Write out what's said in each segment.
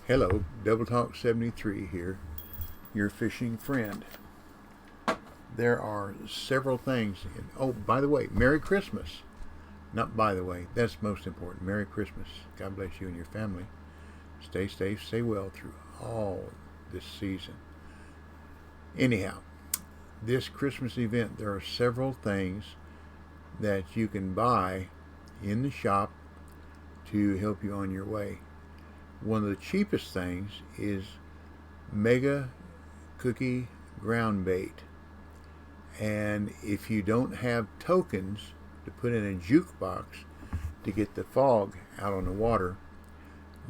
Hello, Double Talk 73 here, your fishing friend. There are several things. Oh, by the way, Merry Christmas. Not by the way, that's most important. Merry Christmas. God bless you and your family. Stay safe, stay well through all this season. Anyhow, this Christmas event, there are several things that you can buy in the shop to help you on your way. One of the cheapest things is Mega Cookie Ground Bait. And if you don't have tokens to put in a jukebox to get the fog out on the water,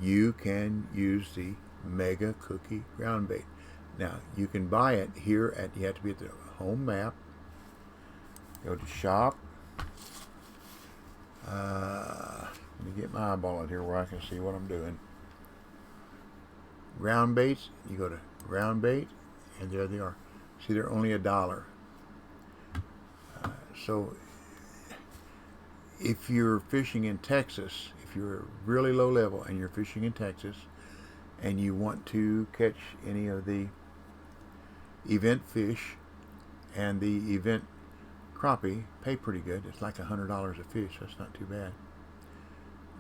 you can use the Mega Cookie Ground Bait. Now, you can buy it here you have to be at the home map. Go to shop. Let me get my eyeball out here where I can see what I'm doing. Ground baits, you go to ground bait, and there they are. See, they're only $1. So if you're fishing in Texas, if you're really low level and you're fishing in Texas and you want to catch any of the event fish and the event crappie, pay pretty good. It's like $100 a fish. That's not too bad.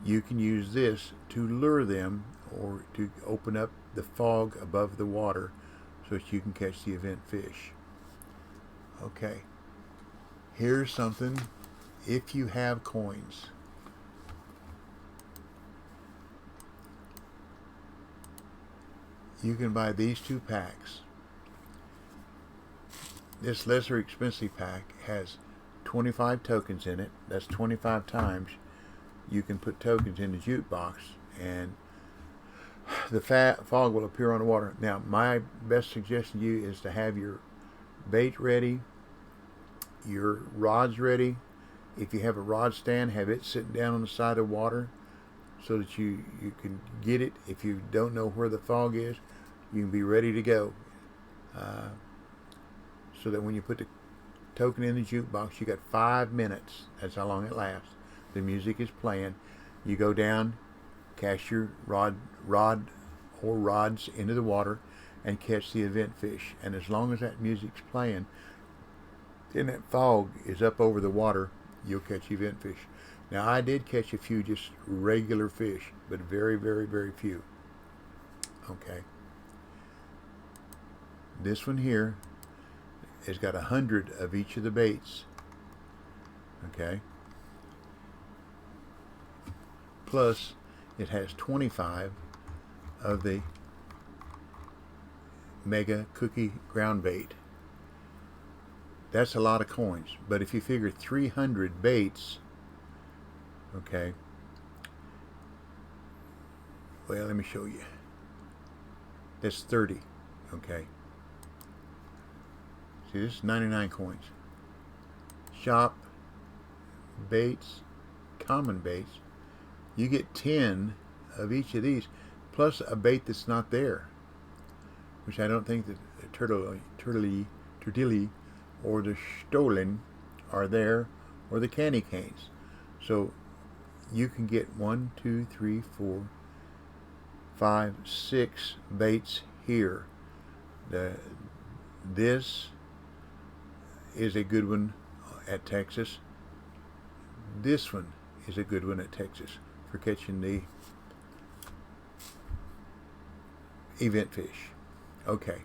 You can use this to lure them or to open up the fog above the water so that you can catch the event fish. Okay, here's something. If you have coins, you can buy these 2 packs. This lesser expensive pack has 25 tokens in it. That's 25 times you can put tokens in the jukebox, and the fog will appear on the water. Now, my best suggestion to you is to have your bait ready, your rods ready. If you have a rod stand, have it sitting down on the side of the water so that you can get it. If you don't know where the fog is, you can be ready to go. So that when you put the token in the jukebox, you got 5 minutes. That's how long it lasts. The music is playing. You go down, cast your rod or rods into the water, and catch the event fish. And as long as that music's playing and that fog is up over the water, you'll catch event fish. Now, I did catch a few just regular fish, but very, very, very few. Okay. This one here has got 100 of each of the baits. Okay. Plus, it has 25 of the Mega Cookie Ground Bait. That's a lot of coins. But if you figure 300 baits, okay, well, let me show you. That's 30, okay. See, this is 99 coins. Shop, baits, common baits. You get 10 of each of these, plus a bait that's not there, which I don't think that the turtley, or the stollen are there, or the candy canes. So you can get 1, 2, 3, 4, 5, 6 baits here. This is a good one at Texas. This one is a good one at Texas for catching the event fish. Okay.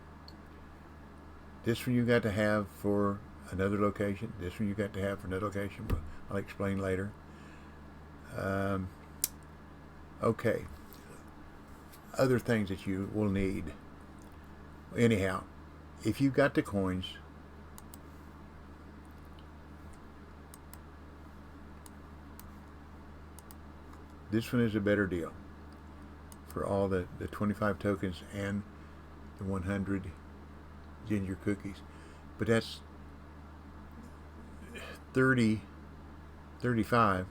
This one you got to have for another location. This one you got to have for another location. I'll explain later. Okay. Other things that you will need. Anyhow, if you've got the coins, this one is a better deal for all the 25 tokens and the 100 ginger cookies. But that's 35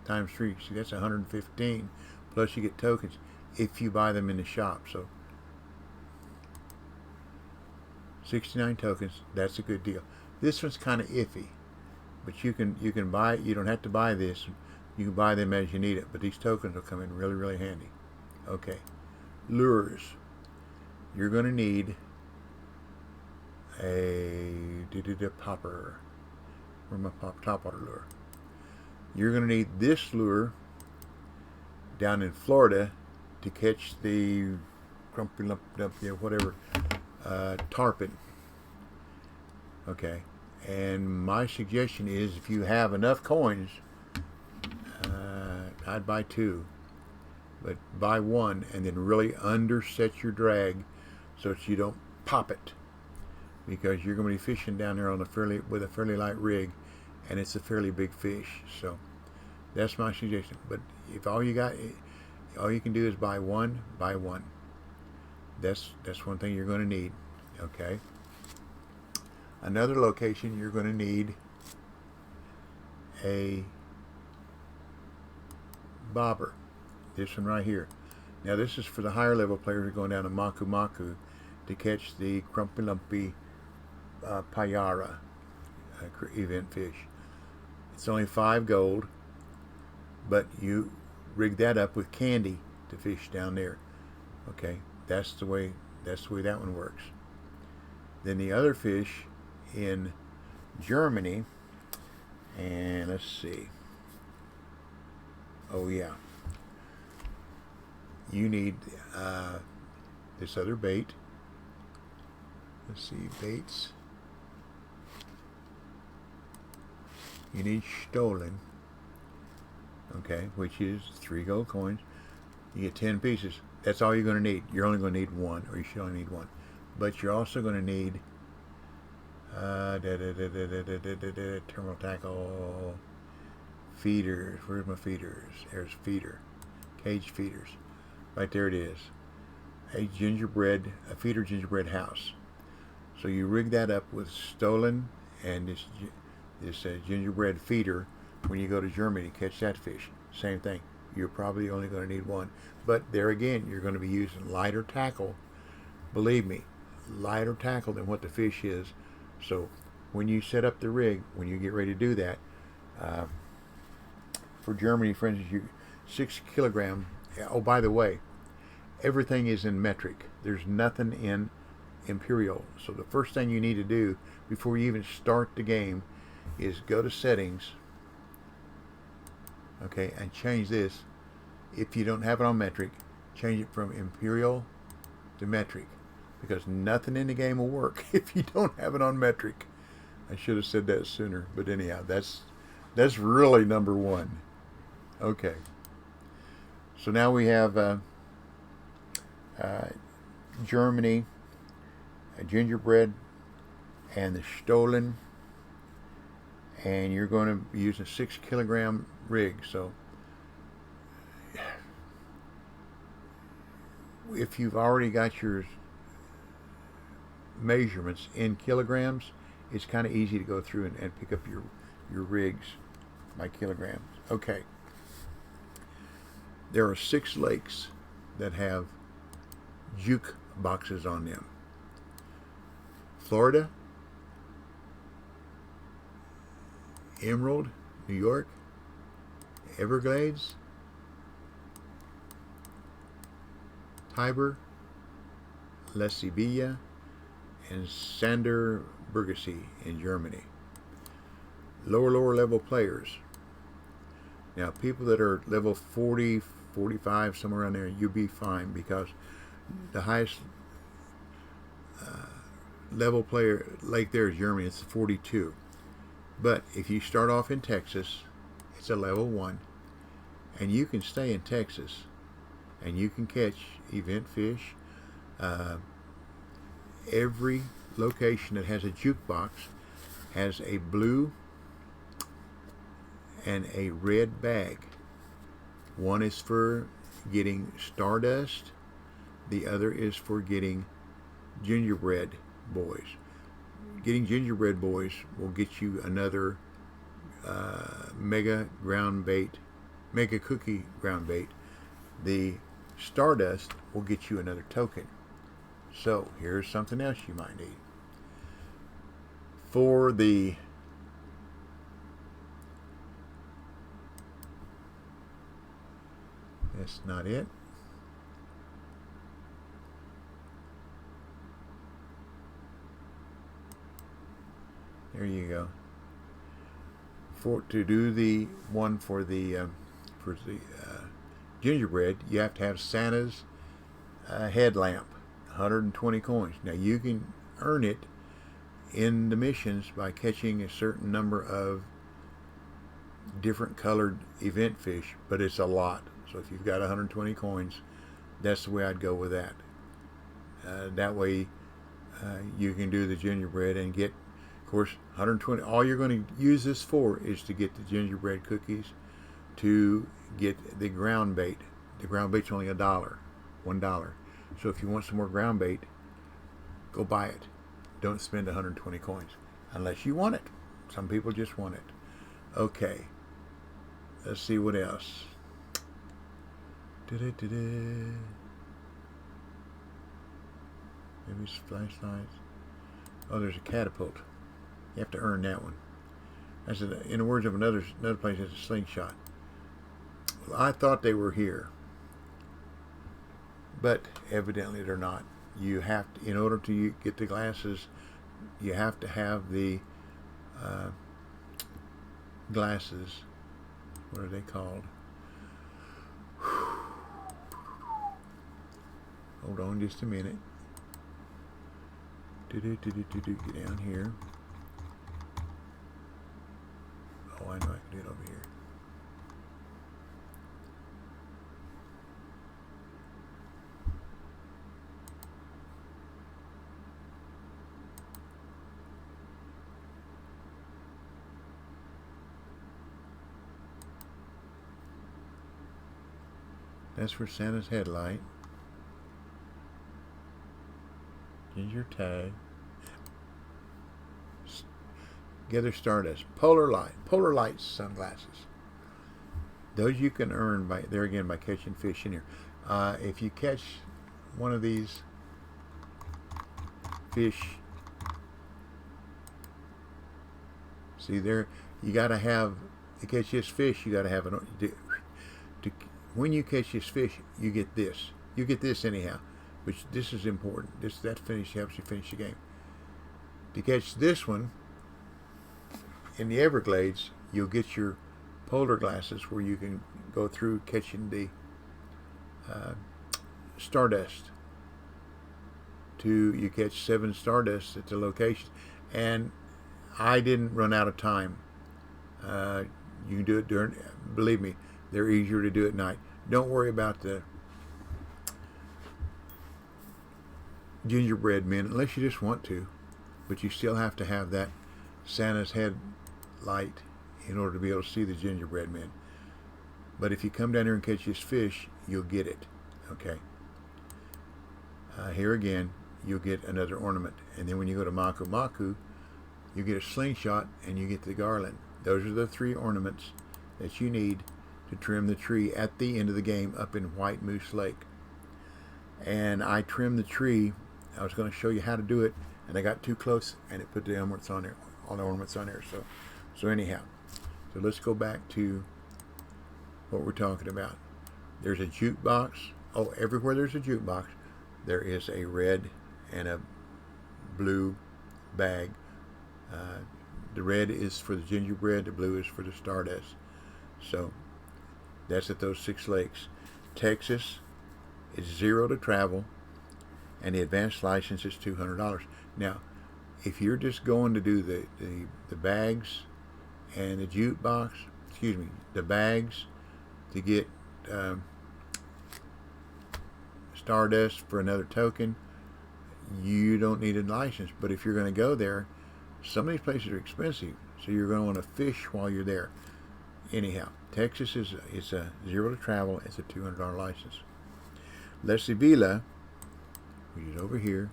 times 3. See, that's 115. Plus you get tokens if you buy them in the shop. So 69 tokens. That's a good deal. This one's kind of iffy, but you can buy it. You don't have to buy this. You can buy them as you need it. But these tokens will come in really, really handy. Okay. lures. You're going to need a popper. Where's my topwater lure? You're going to need this lure down in Florida to catch the crumpy lump, whatever, tarpon. Okay, and my suggestion is if you have enough coins, I'd buy two, but buy one and then really underset your drag so that you don't pop it, because you're going to be fishing down there with a fairly light rig, and it's a fairly big fish. So that's my suggestion. But if all you can do is buy one, buy one. That's one thing you're going to need. Okay. Another location, you're going to need a bobber. This one right here. Now this is for the higher level players who are going down to Maku Maku to catch the crumpy lumpy payara event fish. It's only 5 gold, but you rig that up with candy to fish down there. Okay, that's the way that one works. Then the other fish in Germany, and let's see. Oh yeah, you need this other bait. Let's see, baits. You need stolen. Okay, which is 3 gold coins. You get 10 pieces. That's all you're going to need. You're only going to need one, or you should only need one. But you're also going to need terminal tackle, feeders. Where's my feeders? There's feeder, cage feeders. Right there it is. A feeder gingerbread house. So you rig that up with stolen and this gingerbread feeder. When you go to Germany to catch that fish, same thing. You're probably only going to need one. But there again, you're going to be using lighter tackle. Believe me, lighter tackle than what the fish is. So when you set up the rig, when you get ready to do that, for Germany, for instance, 6 kilogram. Oh, by the way, everything is in metric. There's nothing in imperial. So the first thing you need to do before you even start the game is go to settings. Okay, and change this. If you don't have it on metric, change it from imperial to metric, because nothing in the game will work if you don't have it on metric. I should have said that sooner, but anyhow, that's really number one. Okay, so now we have Germany, gingerbread, and the stolen, and you're going to be using a 6 kilogram rig. So if you've already got your measurements in kilograms, it's kind of easy to go through and pick up your rigs by kilograms. Okay, there are 6 lakes that have juke boxes on them. Florida, Emerald, New York, Everglades, Tiber, La Sibilla, and Sanderburgsee in Germany. Lower level players. Now, people that are level 40, 45, somewhere around there, you'll be fine, because the highest level player lake there is Germany. It's 42. But if you start off in Texas, it's a level 1, and you can stay in Texas, and you can catch event fish. Every location that has a jukebox has a blue and a red bag. One is for getting stardust, the other is for getting gingerbread boys. Getting gingerbread boys will get you another mega cookie ground bait. The stardust will get you another token. So here's something else you might need. For the that's not it. There you go. To do the one for the gingerbread, you have to have Santa's headlamp, 120 coins. Now you can earn it in the missions by catching a certain number of different colored event fish, but it's a lot. So if you've got 120 coins, that's the way I'd go with that. That way you can do the gingerbread and get, of course, 120. All you're going to use this for is to get the gingerbread cookies, to get the ground bait. The ground bait's only $1. So if you want some more ground bait, go buy it. Don't spend 120 coins unless you want it. Some people just want it. Okay. Let's see what else. Maybe it's flashlights. Oh, there's a catapult. You have to earn that one. In the words of another place, it's a slingshot. Well, I thought they were here, but evidently they're not. You have to, in order to get the glasses, you have to have the glasses. What are they called? Hold on just a minute. Get down here. Oh, I know I can do it over here. That's for Santa's headlight. Ginger tag. Gather Stardust. Polar light sunglasses. Those you can earn by catching fish in here. If you catch one of these fish, see there, you got to have, to catch this fish, you got to have an, when you catch this fish, you get this. You get this anyhow, which this is important. That finish helps you finish the game. To catch this one in the Everglades, you'll get your polar glasses where you can go through catching the stardust. You catch 7 stardust at the location, and I didn't run out of time. You can do it during. Believe me, they're easier to do at night. Don't worry about the gingerbread men unless you just want to, but you still have to have that Santa's headlight in order to be able to see the gingerbread men. But if you come down here and catch this fish, you'll get it. Okay. Here again, you'll get another ornament, and then when you go to Maku Maku, you get a slingshot and you get the garland. Those are the 3 ornaments that you need to trim the tree at the end of the game up in White Moose Lake. And I trimmed the tree. I was going to show you how to do it, and I got too close and it put the ornaments on there, all the ornaments on there. So anyhow, so let's go back to what we're talking about. There's a jukebox. Oh, everywhere there's a jukebox, there is a red and a blue bag. The red is for the gingerbread, the blue is for the stardust. So that's at those 6 lakes. Texas is 0 to travel, and the advanced license is $200. Now, if you're just going to do the bags and the jukebox, the bags to get stardust for another token, you don't need a license. But if you're going to go there, some of these places are expensive, so you're going to want to fish while you're there. Anyhow, Texas is a 0 to travel. It's a $200 license. La Sevilla, which is over here,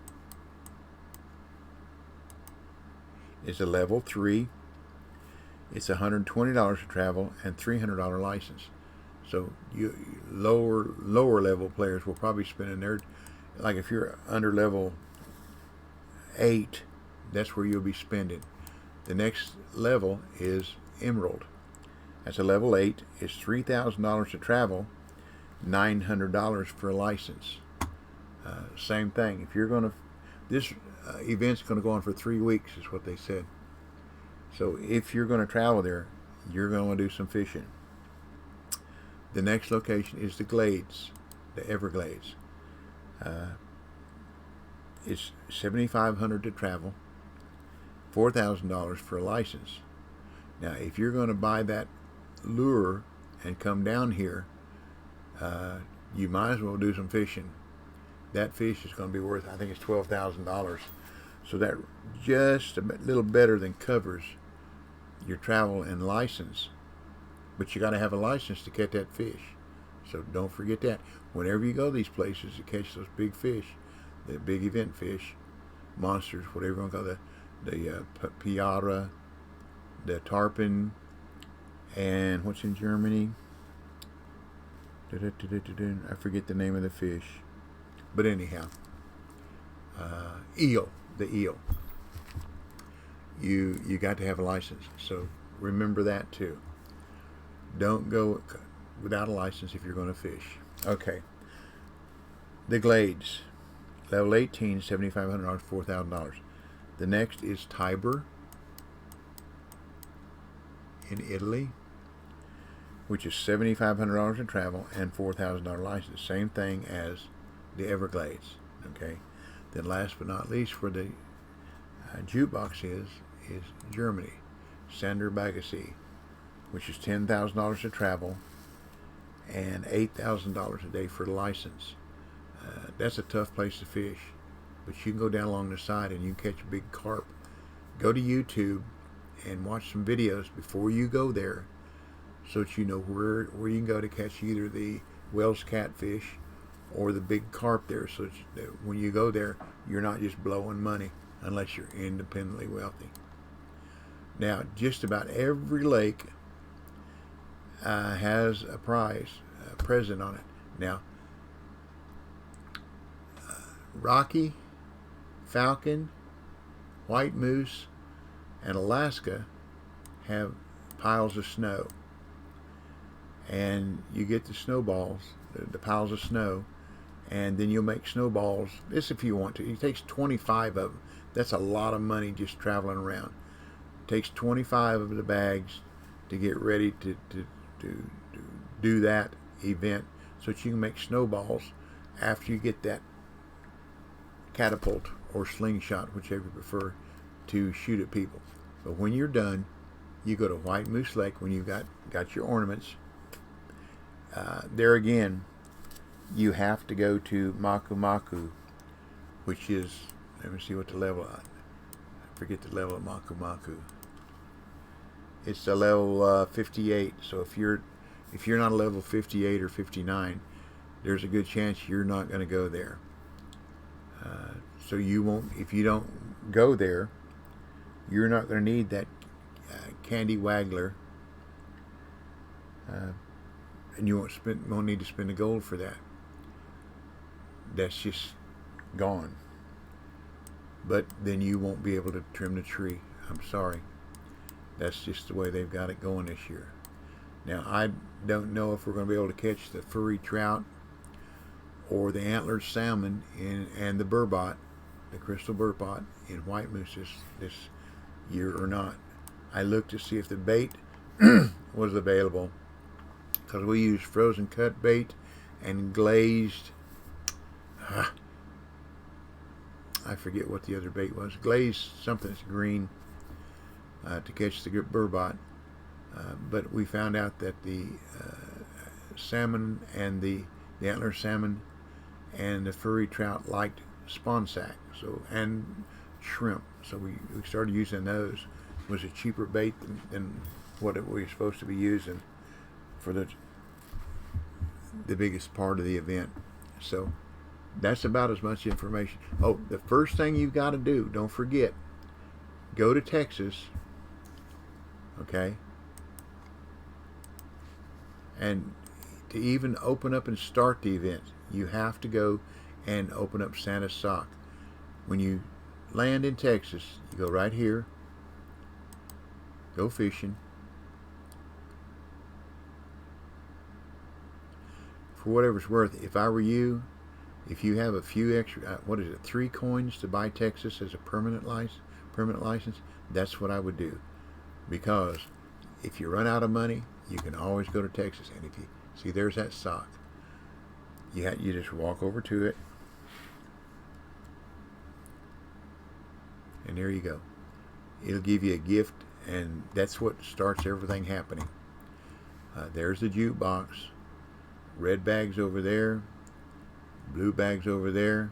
is a level 3. It's $120 to travel and $300 license. So you lower level players will probably spend in there. Like if you're under level 8, that's where you'll be spending. The next level is Emerald. That's a level 8. It's $3,000 to travel, $900 for a license. Same thing. If you're going to, this event's going to go on for 3 weeks, is what they said. So if you're going to travel there, you're going to want to do some fishing. The next location is the Glades, the Everglades. It's $7,500 to travel, $4,000 for a license. Now, if you're going to buy that lure and come down here, you might as well do some fishing. That fish is going to be worth, I think it's $12,000. So that just a little better than covers your travel and license. But you got to have a license to catch that fish. So don't forget that. Whenever you go these places to catch those big fish, the big event fish, monsters, whatever you want to call the piara, the tarpon, and what's in Germany? I forget the name of the fish. But anyhow, eel, the eel. You got to have a license. So remember that too. Don't go without a license if you're going to fish. Okay. The Glades. Level 18, $7,500, $4,000. The next is Tiber in Italy, which is $7,500 in travel and $4,000 license. Same thing as the Everglades. Okay. Then last but not least, where the jukebox is Germany, Sander Bagasee, which is $10,000 to travel and $8,000 a day for the license. That's a tough place to fish, but you can go down along the side and you can catch a big carp. Go to YouTube and watch some videos before you go there, so that you know where you can go to catch either the Wells catfish or the big carp there, so that when you go there, you're not just blowing money unless you're independently wealthy. Now, just about every lake has a prize present on it. Now, Rocky, Falcon, White Moose, and Alaska have piles of snow. And you get the snowballs, the piles of snow, and then you'll make snowballs. This if you want to. It takes 25 of them. That's a lot of money just traveling around. It takes 25 of the bags to get ready to do that event, so that you can make snowballs after you get that catapult or slingshot, whichever you prefer, to shoot at people. But when you're done, you go to White Moose Lake when you've got your ornaments. There again, you have to go to Maku Maku, which is, let me see what the level, I forget the level of Maku Maku. It's a level 58. So if you're not a level 58 or 59, there's a good chance you're not going to go there. So you won't, if you don't go there, you're not going to need that candy waggler, and you won't need to spend the gold for that. That's just gone. But then you won't be able to trim the tree. I'm sorry. That's just the way they've got it going this year. Now, I don't know if we're going to be able to catch the furry trout or the antlered salmon and the burbot, the crystal burbot in White Moose this year or not. I looked to see if the bait was available, because we use frozen cut bait and glazed, I forget what the other bait was, glazed something that's green to catch the burbot. But we found out that the salmon and the antler salmon and the furry trout liked spawn sack, so, and shrimp. So we started using those. It was a cheaper bait than what we were supposed to be using for the biggest part of the event. So that's about as much information. Oh, the first thing you've got to do, don't forget, go to Texas, okay? And to even open up and start the event, you have to go and open up Santa's sock. When you land in Texas, you go right here, go fishing. For whatever it's worth, if I were you, if you have a few extra, 3 coins to buy Texas as a permanent license, that's what I would do. because if you run out of money, you can always go to Texas. And if you see, there's that sock. You just walk over to it, and there you go. It'll give you a gift, and that's what starts everything happening. There's the jukebox. Red bags over there, blue bags over there.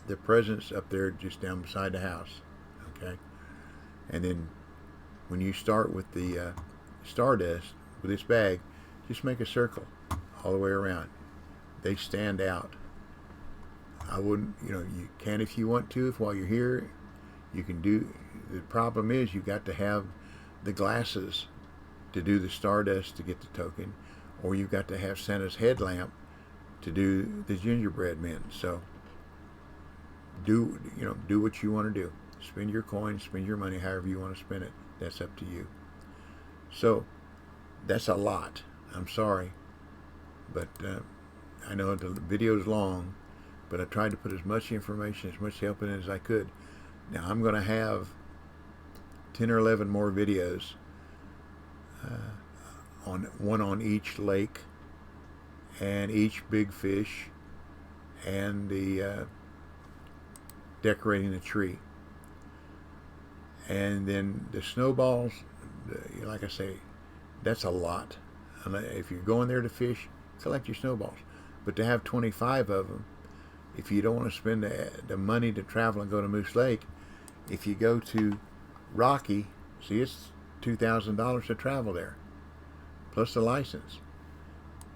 The presents up there just down beside the house. Okay? And then when you start with the Stardust with this bag, just make a circle all the way around. They stand out. I wouldn't, you can if you want to. If while you're here, you can do. The problem is you got to have the glasses to do the Stardust to get the token, or you've got to have Santa's headlamp to do the gingerbread men. So do what you want to do. Spend your coins, spend your money however you want to spend it. That's up to you. So that's a lot. I'm sorry, but I know the video's long, but I tried to put as much information, as much help in it as I could. Now I'm going to have 10 or 11 more videos, one on each lake and each big fish and the decorating the tree. And then the snowballs, like I say, that's a lot. If you're going there to fish, collect your snowballs. But to have 25 of them, if you don't want to spend the money to travel and go to Moose Lake, if you go to Rocky, see, it's $2,000 to travel there, plus the license.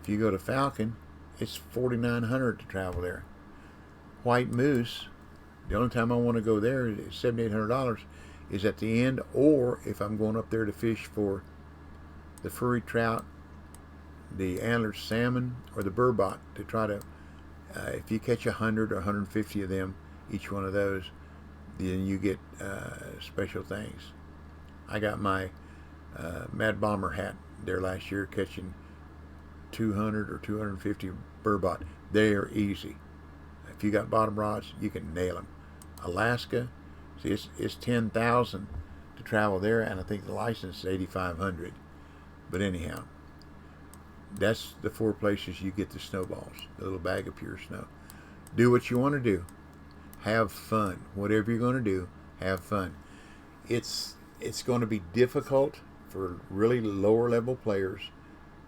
If you go to Falcon, it's $4,900 to travel there. White Moose, the only time I want to go there is $7,800 is at the end, or if I'm going up there to fish for the furry trout, the antlered salmon, or the burbot, to try to, if you catch 100 or 150 of them, each one of those, then you get special things. I got my Mad Bomber hat there last year, catching 200 or 250 burbot. They're easy. If you got bottom rods, you can nail them. Alaska, see, it's 10,000 to travel there, and I think the license is 8,500. But anyhow, that's the 4 places you get the snowballs, the little bag of pure snow. Do what you want to do. Have fun. Whatever you're going to do, have fun. It's going to be difficult for really lower level players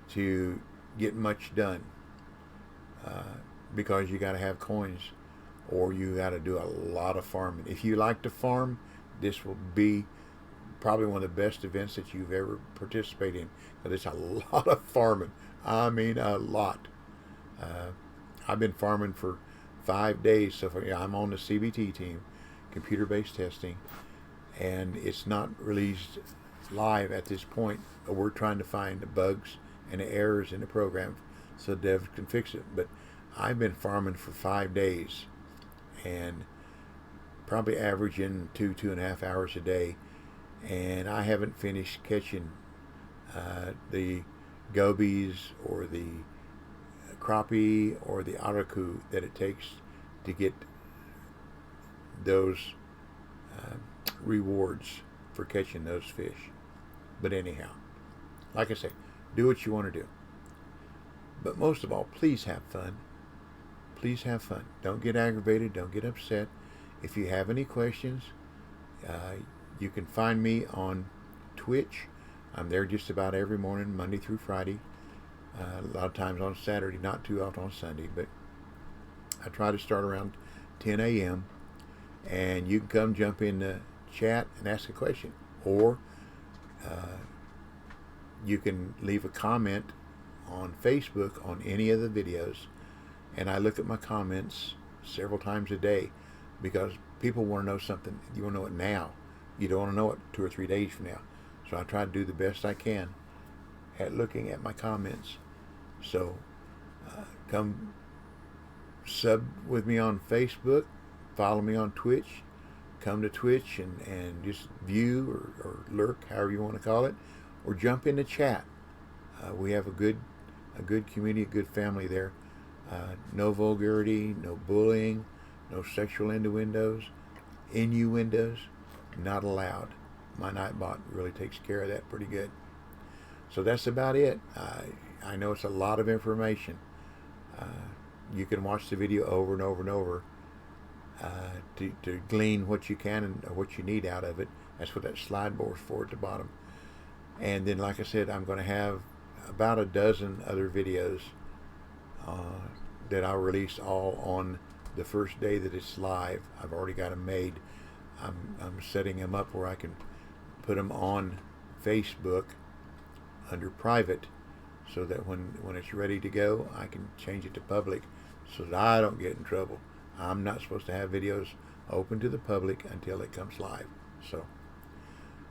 to get much done because you got to have coins, or you got to do a lot of farming. If you like to farm, this will be probably one of the best events that you've ever participated in, because it's a lot of farming. I mean, a lot. I've been farming for 5 days so far. Yeah, I'm on the CBT team, computer-based testing, and it's not released live at this point. We're trying to find the bugs and the errors in the program so devs can fix it. But I've been farming for 5 days and probably averaging 2.5 hours a day, and I haven't finished catching the gobies or the crappie or the araku that it takes to get those rewards for catching those fish. But anyhow, like I say, do what you want to do. But most of all, please have fun. Please have fun. Don't get aggravated. Don't get upset. If you have any questions, you can find me on Twitch. I'm there just about every morning, Monday through Friday. A lot of times on Saturday, not too often on Sunday, but I try to start around 10 a.m. And you can come jump in the chat and ask a question. Or you can leave a comment on Facebook on any of the videos. And I look at my comments several times a day, because people want to know something. You want to know it now. You don't want to know it 2 or 3 days from now. So I try to do the best I can at looking at my comments. So come sub with me on Facebook, follow me on Twitch, come to Twitch and just view or lurk, however you want to call it, or jump in the chat. We have a good community, a good family there. No vulgarity, no bullying, no sexual innuendos, not allowed. My Nightbot really takes care of that pretty good. So that's about it. I know it's a lot of information. You can watch the video over and over and over to glean what you can and what you need out of it. That's what that slide bar is for at the bottom. And then, like I said, I'm going to have about a dozen other videos that I'll release all on the first day that it's live. I've already got them made. I'm setting them up where I can put them on Facebook under private, so that when it's ready to go, I can change it to public, so that I don't get in trouble. I'm not supposed to have videos open to the public until it comes live. So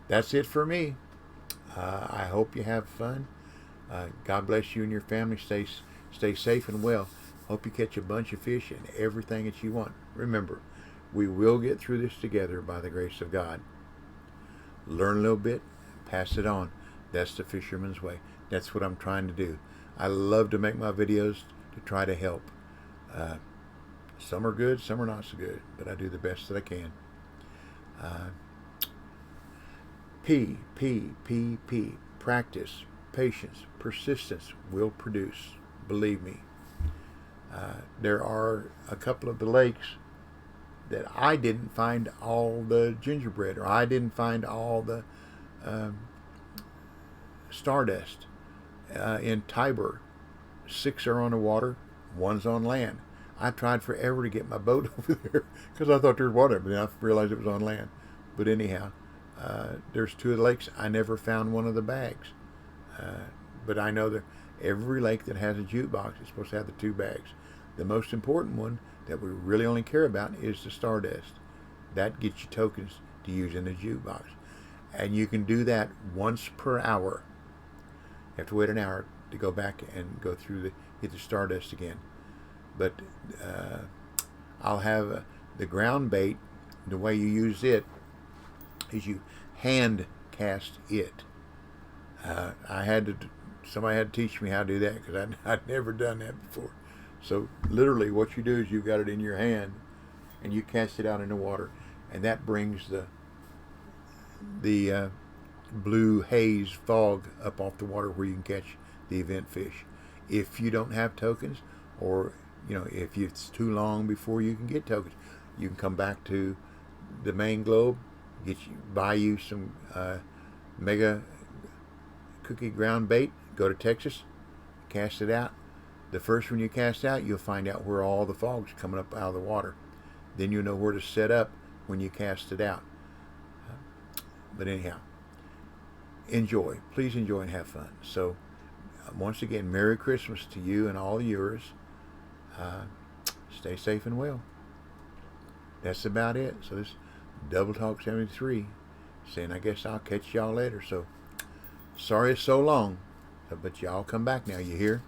that's it for me. I hope you have fun. God bless you and your family. Stay safe and well. Hope you catch a bunch of fish and everything that you want. Remember, we will get through this together by the grace of God. Learn a little bit, pass it on. That's the fisherman's way. That's what I'm trying to do. I love to make my videos to try to help. Some are good, some are not so good, but I do the best that I can. P. Practice, patience, persistence will produce. Believe me. There are a couple of the lakes that I didn't find all the gingerbread, or I didn't find all the stardust. In Tiber, 6 are on the water, 1's on land. I tried forever to get my boat over there because I thought there was water, but then I realized it was on land. But anyhow, there's 2 of the lakes. I never found one of the bags. But I know that every lake that has a jukebox is supposed to have the 2 bags. The most important one that we really only care about is the stardust. That gets you tokens to use in the jukebox. And you can do that once per hour. You have to wait an hour to go back and go through get the stardust again. But I'll have the ground bait. The way you use it is you hand cast it. Somebody had to teach me how to do that, because I'd never done that before. So literally what you do is you've got it in your hand and you cast it out in the water, and that brings the blue haze fog up off the water where you can catch the event fish. If you don't have tokens, or if it's too long before you can get tokens, you can come back to the main globe, buy you some mega cookie ground bait, go to Texas, cast it out. The first one you cast out, you'll find out where all the fog's coming up out of the water. Then you'll know where to set up when you cast it out. But anyhow, enjoy. Please enjoy and have fun. So, once again, Merry Christmas to you and all yours. Stay safe and well. That's about it. So this Double Talk 73 saying, I guess I'll catch y'all later. So sorry it's so long, but y'all come back now, you hear?